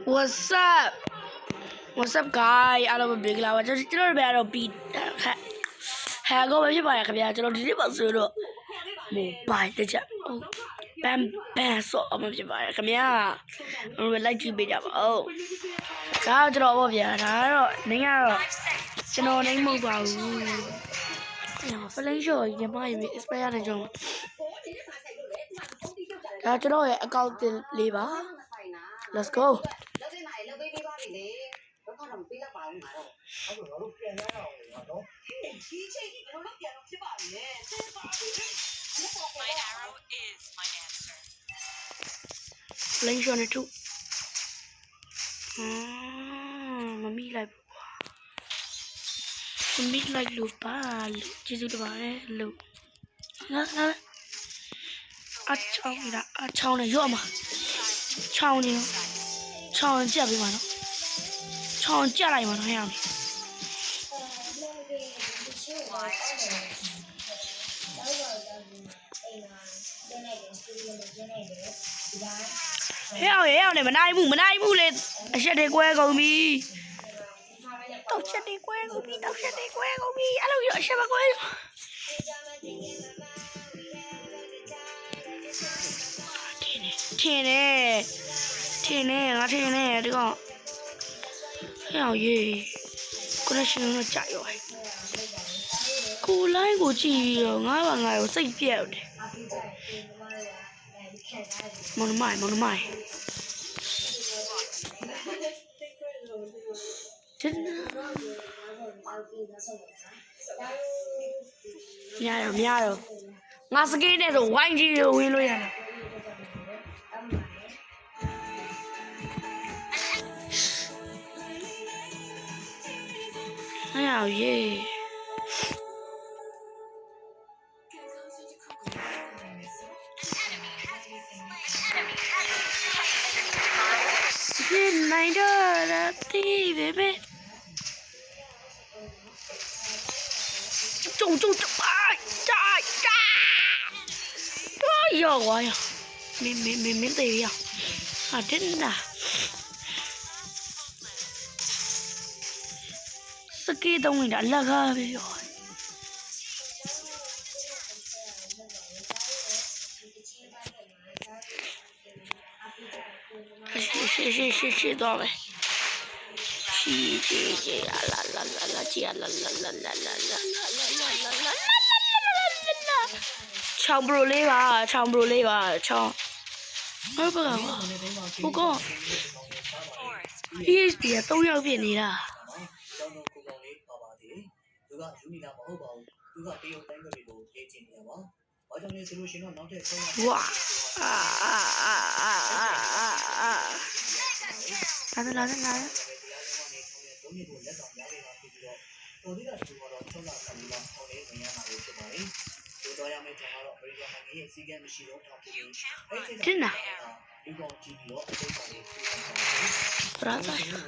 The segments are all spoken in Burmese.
What's up? What's up, guys? အားလုံးပဲကြလာပါကျွန်တော်တို့ဘယ်တော့ပြီးဟာကိုပဲဖြစ်ပါရခင်ဗျာကျွန်တော်ဒီနေ့ပါဆိုတော့မိုဘိုင်းတစ်ချက်ဘန်ဆော့အမဖြစ်ပါရခင်ဗျာတို့ပဲ like ကြည့်ပေးကြပါဦးဒါကျွန်တော်ပေါ့ဗျာဒါကတော့နင်းကတော့ကျွန်တော်နိုင်မဟုတ်ပါဘူးဖလင်းရှော့ညီမရေ expire နေကြအောင်ဒါကျွန်တော်ရဲ့ account လေးပါ let's go Flame shot it too. Mummy like Mummy like lupa. Jisu lupa lu. Na. Achong ida. Achong ne yo ma. Chong ni. Chong jia bi ma no. Chong jia lai ma no ya mi. Heo này mà nai mu lên sẽ đi quê con mi tao sẽ đi quê con mi alo giờ sẽ mà quê thiên nè đi con heo gì con này nó chạy rồi cô lái của chị ngã vào ngày của xanh piao đấy Mong mày Nha rồi Ngã sẽ kia này rồi quanh gì rồi nguyên luôn à Nào gì này đó là tí về bên trùng trời ôi giờ quá à mình tì à chính là Saki đông mình đã là ga rồi是多呗，唱不如雷吧，唱。二不干嘛？不过，ESP 都要变你了。哇拿着真的不让再说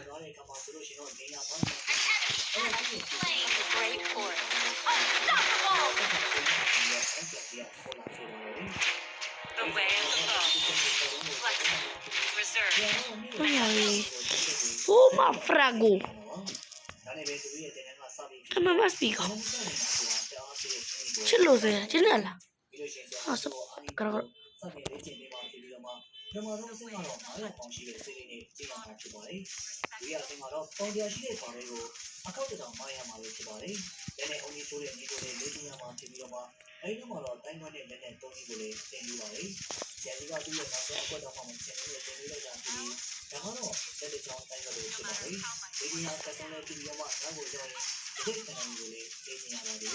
Oh, ma frago. Ma ma spiego. Ce l'ho se, ce n'è là. Ah, so, caro. ပထမဆုံးအဆင့်ကတော့9ရောက်ပေါင်းရှိတဲ့စိတ်လေးနဲ့ကျင်းရမှာဖြစ်ပါတယ်။ဒီအဆင့်ကတော့ပေါင်တရားရှိတဲ့ပါလေးကိုအကောက်တောင်မရမှာပဲဖြစ်ပါတယ်။လက်နဲ့အုံကြီးချိုးတဲ့ညီကိုလေးလေ့ကျင့်ရမှာဖြစ်ပြီးတော့မှအဲဒီတော့မှတော့တိုင်းဝန်းတဲ့လက်နဲ့တုံးကြီးကိုလေးသင်ယူပါလေ။ကျန်ဒီကသူ့ရဲ့နောက်ဆုံးအကွက်တော့မှမသင်လို့သင်ယူလိုက်တာဖြစ်ပြီးဒါကတော့လက်တစ်ချောင်းတိုင်းဝန်းလို့ဖြစ်ပါတယ်။ဒီညဆက်ဆုံးလေးပြီးတော့မှနောက်ကိုကြောင်းဒီတန်ကိုလေးလေ့ကျင့်ရပါတယ်။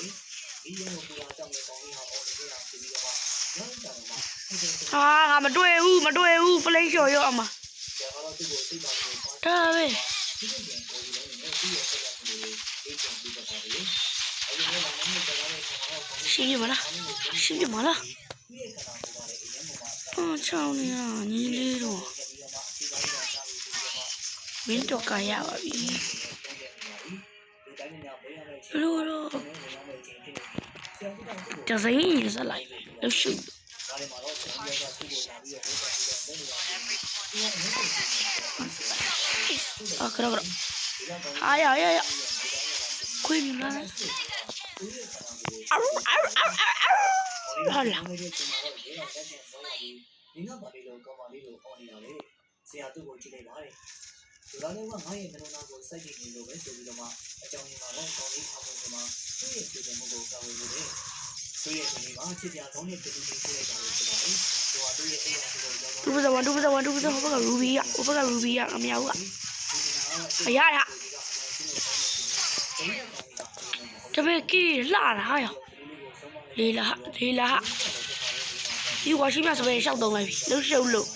ဒီရုံကိုပူလာကြောင့်လည်းကောင်းပြီးတော့အော်နေတာဖြစ်ပြီးတော့မှမတွေ့ဘူး flame shot ရောအမဒါပဲရှိရမလားချောင်းနေရညီလေးတော့မင်းတော့ကရပါပြီဘလို့ကျစိမ့်ရစလိုက်ပဲလို့ရှိ 그럼 아야야야 코인이 나네 아우 아우 아우 아우 헐라 ဒီကပါလေးလို့ကောင်းပါလေးလို့အော်နေတာလေဆရာသူ့ကိုကြည့်လိုက်ပါတယ်ဒီလိုမျိုးကငါရဲ့မနောနာကိုစိုက်ကြည့်နေလို့ပဲဆိုပြီးတော့မှအကြောင်းရင်းကတော့ကောင်းလေးထောက်ပုံမှာသူ့ရဲ့ပြည်သူမှုကိုကာဝေးလို့သူ့ရဲ့ဒီမှာချစ်ကြကောင်းတဲ့ပြည်သူတွေတွေ့လိုက်တာလို့ဆိုပါတယ်သူကသူ့ရဲ့အိမ်အကိုကြောင့် 두부자 호버가 루비야 아미야우가 아야야 저배끼 라라 하야 레라 이거 시면서 왜 샤우동来ပြီလှုပ်ရှုပ်လို့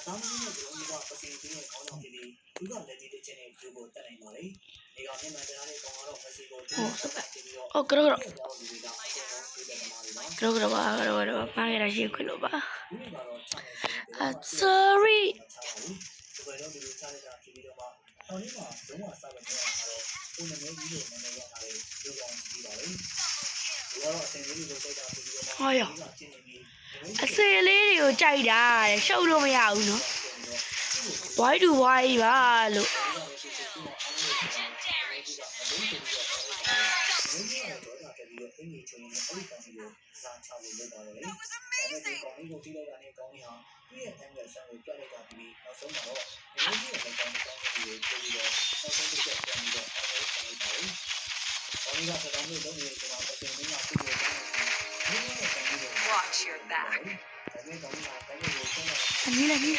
တောင်းနေတဲ့ဒီလိုမျိုးပစီတင်းရဲ့ခေါင်းဆောင်ကြီးလေးသူကလက်သေးတဲ့ချင်းနဲ့သူ့ကိုတက်နိုင်ပါလေ။ဒီကမျက်မှန်တရားလေးကောင်ကတော့မက်ဆီကိုသူ့ကိုတက်နိုင်ပြီးတော့그러 망해라 시크로 봐 sorry ဒီလိုမျိုးချလိုက်တာဖြစ်ပြီးတော့မှခေါင်းလေးမှာလုံးဝစားလို့မရတော့ကိုယ်နဲ့မျိုးကြီးလို့မနေရတာလေဒီကောင်ကြီးပါလေ။ဒီကတော့အစင်လေးကိုစိတ်တာဖြစ်ပြီးတော့မှဒီကချင်းနေပြီး အစင်လေးတွေကိုကြိုက်တာတဲ့ရှုပ်လို့မရဘူးနော်ဝိုင်းတူဝိုင်းပါလို့Watch your back. อันนี้อะไรนี่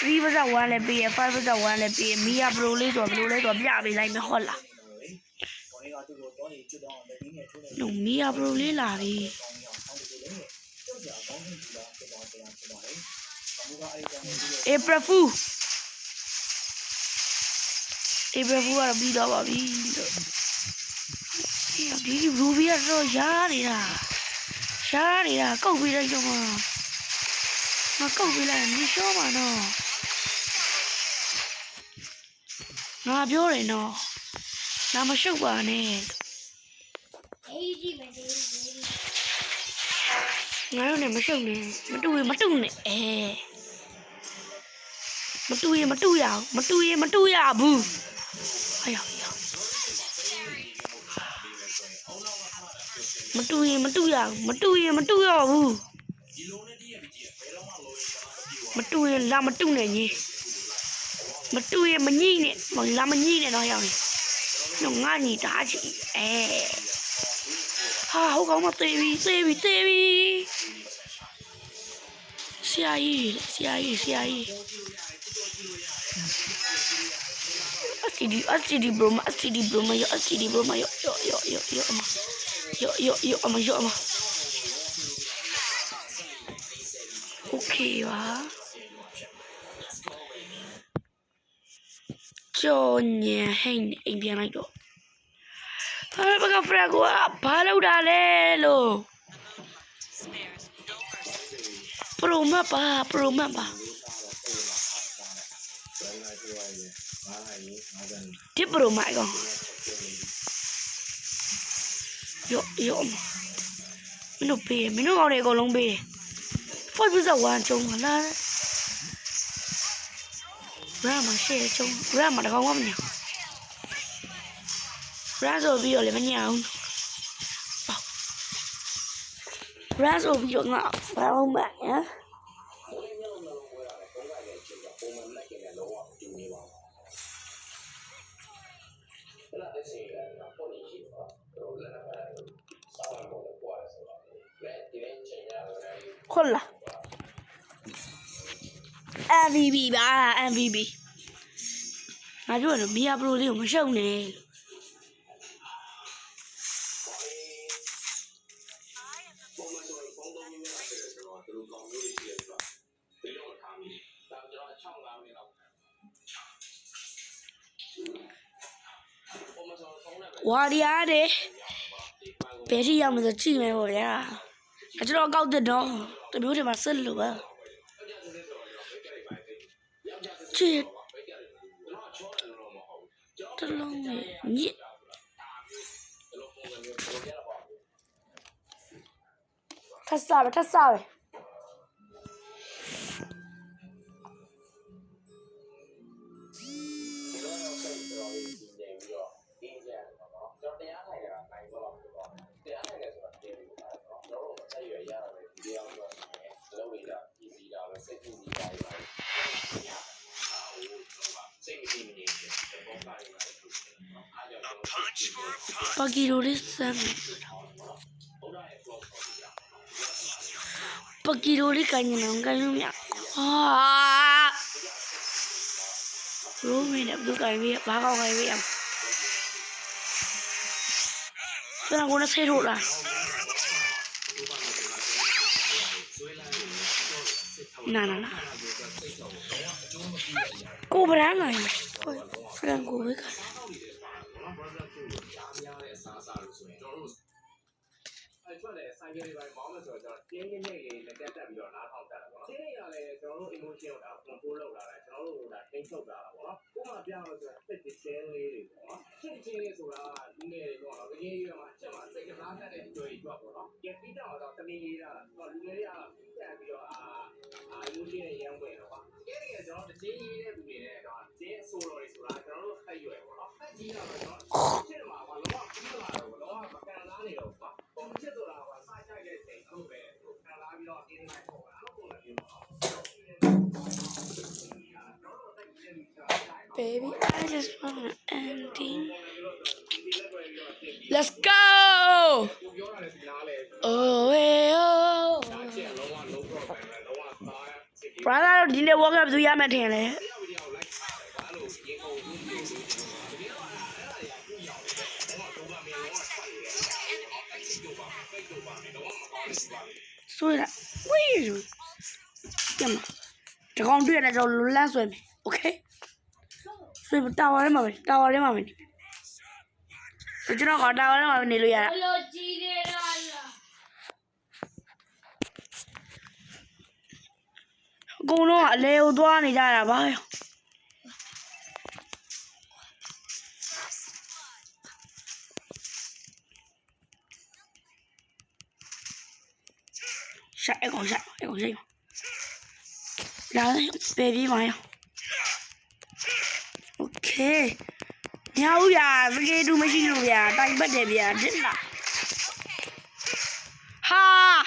3 versus 1လည်းပေးရ5 versus 1လည်းပေးရမီယာပရိုလေးဆိုဘယ်လိုလဲဆိုပြပေးလိုက်မယ်ဟုတ်လားနော်မီယာပရိုလေးလာပြီApril Foolကတော့ပြီးတော့ပါပြီဒီရူဘီကတော့ရှားနေတာကောက်ပြီးလိုက်တော့မှမကောက်ပြီးလိုက်မရှောပါတော့ငါပြောတယ်နော်ငါမရှုပ်ပါနဲ့ငါတို့နဲ့မရှုပ်နဲ့မတူနဲ့မတူရဘူး哎呀မတူရဘူးမတူရမတူနဲ့ညီမတူရမညိနဲ့လာမညိနဲ့တော့ရောက်နေတော့ငါညီတားချီဟာဟုတ်ကောင်းမသေးပြီဆရာကြီးSTD bro ma yo ama okay ပါကြော်ညံဟိတ်အိမ်ပြန်လိုက်တော့ဘကဖရက်ကိုဘာလုပ်တာလဲလို့ပရိုမတ်ပါဒီပရိုမတ်ကောင်ယောမင်းတို့ကောင်တွေအကုန်လုံးပေးတယ်4 versus 1ကျုံလာGrandma share ကျုံ Grandma တကောင်မှမညာ Grandma ဆိုပြီးတော့လည်းမညာဘူး Grandma ဆိုပြီးတော့ငါဘာမှမညာဟုတ်လား MVP ပါ MVP ငါပြောတယ်မီယာပရိုလေးကိုမရှုံနဲ့ဝါရီယာတဲ့ဘယ်ထိရောက်မလဲကြည့်မယ်ပေါ့ဗျာကျွန်တော်ကောက်တဲ့တော့တမျိုးတွေမှာဆက်လို့ပါချစ်တလုံးနဲ့ညစ် ထပ်စားပဲ ပါကီရိုလေးစမ်းပါကီရိုလေးကိုင်းနေအောင်ကိုင်းလို့မရဟာရိုးမင်းနဲ့ဘယ်ကိုင်းပြီးဘာကောင်းကိုင်းပြီးဆရာကလည်းဆေးထုတ်လာနာကိုဗရန်လာဖရန်ကိုဝေးကထွက်တယ်ဆိုင်ကယ်တွေပိုင်းမောင်းလို့ဆိုတော့တင်းတင်းနဲ့လေးလက်တက်ပြီးတော့နားထောင်တာပေါ့တင်းရလဲကျွန်တော်တို့ emotion ကိုဒါ control လုပ်လာတယ်ကျွန်တော်တို့ဒါထိန်းချုပ်လာတာပေါ့နော်ကိုယ်မှပြောင်းလို့ဆိုတော့စိတ်ချင်းလေးတွေပေါ့နော်စိတ်ချင်းလေးဆိုတာလူငယ်တွေပေါ့နော်တကယ်ကြီးမှချက်မှစိတ်ကစားတတ်တဲ့ကြွေတွေပေါ့နော်ကြပြီးတော့တမင်လေးတာလူငယ်တွေကတက်ပြီးတော့emotion ရမ်းဝင်တော့ပါတကယ်ကျွန်တော်တချင်းကြီးတဲ့လူတွေနဲ့တော့တင်းဆိုတော်တွေဆိုတာကျွန်တော်တို့အရွယ်ပေါ့နော်အကြီးတော့ကျွန်တော်ချစ်မှာဘာလို့ပြီးလာတော့ဘာလို့မကန်လာနေတော့ပါပုံချစ်ဆိုတာကစားကြိုက်တဲ့စိတ်ဟုတ်ပဲခံလာပြီးတော့တင်းနေလိုက်ပေါ့အဲ့လိုပုံစံမျိုးပေါ့ Baby, I just wanna ending. Let's go! Oh, hey, oh. Brother, did you walk up to your man? Sweet, where are you? Come on. The country that you're last with me, okay? So, tower, mommy. So, you know, tower, mommy, Niluya. Go no, Leo, do I need that? Bye. Shut it, go. Baby, my. Okay. Now we are going to machine. We are time, but we are just ha.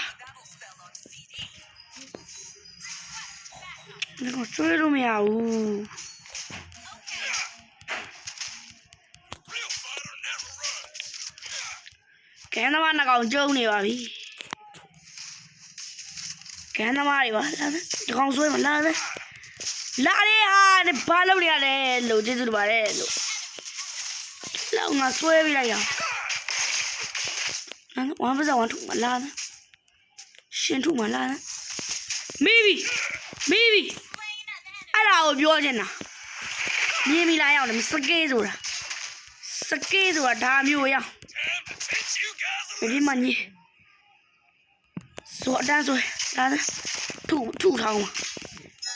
Let's go to me. Can I want to go Johnny? Can I marry one? The console, another. Laria, the Palonia, Logis to Barello. Long swear, one was I want to Malana. Shin to Malana. Maybe. I love your dinner. Maybe lie on Mr. Gazura. Sakazura, damn you, yeah. Maybe money. So that's why. Two town.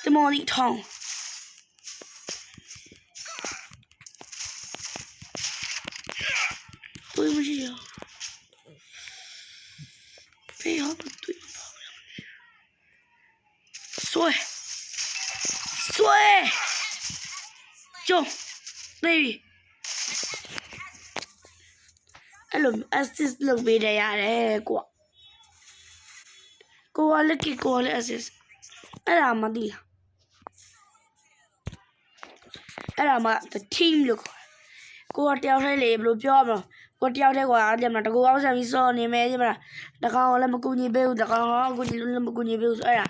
The morning town. Sway. Joe, baby. Hello, assist look be there. Go look at go assist. Era Madilla. Era the team look. Go out there, blue job. Go out there, to go out and we saw near Major. The car Lamacuni build, the car good Lamacuni builds. Era.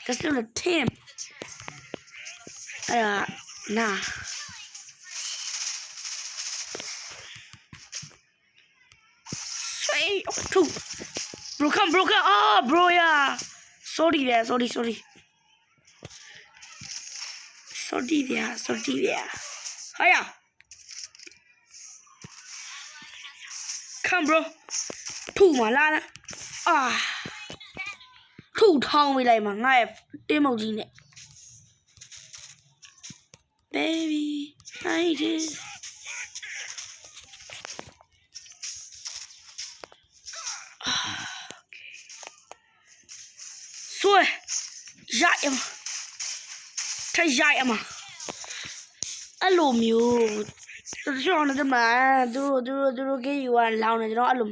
That's still a team. Era. Nah. Say, two. Broken. Oh, bro, yeah. Sorry there. Hiya. Come, bro. Two Malana. Two town we like my knife. Demo Gene. Baby, I just. ရိုက်အမထရိုက်အမအဲ့လိုမျိုးသူရှောင်းနေတယ်မသူတို့ကေယူကလောင်းနေကျွန်တော်အဲ့လို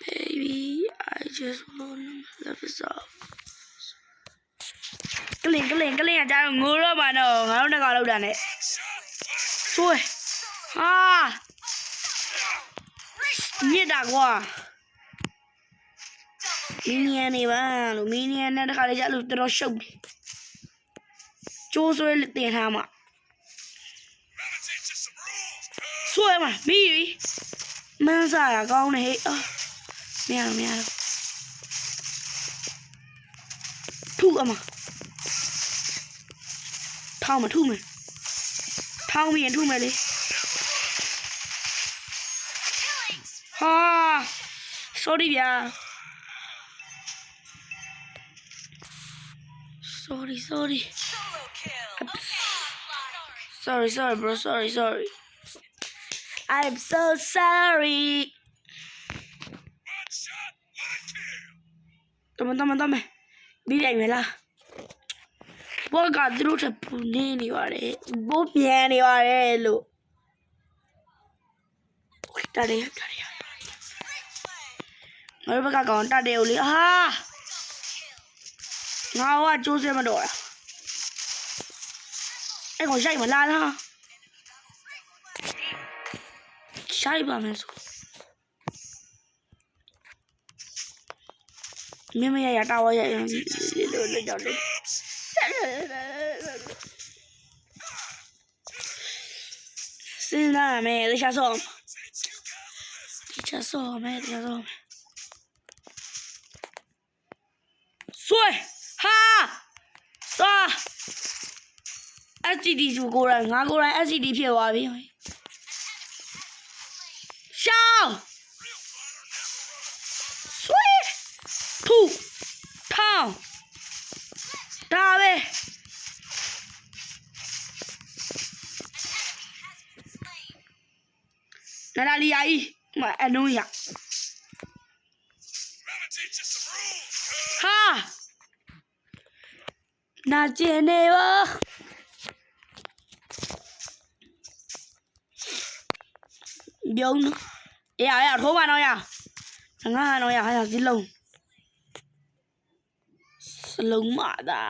baby I just want to love is off ကလင်အကြတော့ငိုတော့မှာတော့ငါတို့တကောင်လောက်တာနဲ့ဆွဲဟာညစ်တာကွာမင်းရနေပါလို့မင်းရနဲ့တခါလေကျလို့တော်တော်ရှုပ်ပြီကျိုးဆွဲတင်ထားမှာဆွဲမှာမီးမန်းစားရကောင်းနေဟဲ့မရတော့ထုအမထောင်းမထုမယ်ထောင်းပြီးရင်ထုမယ်လေဟာ sorry ဗျာ sorry Solo kill. sorry bro sorry I'm so sorry တမပြီးလိုက်မယ်လားဘောကသူတို့ထပူနေပါတယ်ဘိုးမြန်နေပါတယ်လို့တရငါတို့ဘက်ကကောင်တတယ်ဦးလေဟာငါကကျိုးစဲမတော့တာအဲ့ကောင်ရိုက်မလားရှိုက်ပါမယ်ဆိုမရတာဝရရလို့ကြောက်လေစဉ်းစားမယ်တခြားဆောမယ်ဆွဲဟာစာ SCD ဆိုကိုယ်တိုင်ငါကိုယ်တိုင် SCD ဖြစ်သွားပြီရှောင်းဆွဲဖူထောင်းဒါပဲနာလီယာကြီးမအနုံးရဟာနာကျင်နေပါပြုံးရထိုးပါတော့ရငါတော့ရဟာစလုံးမတာ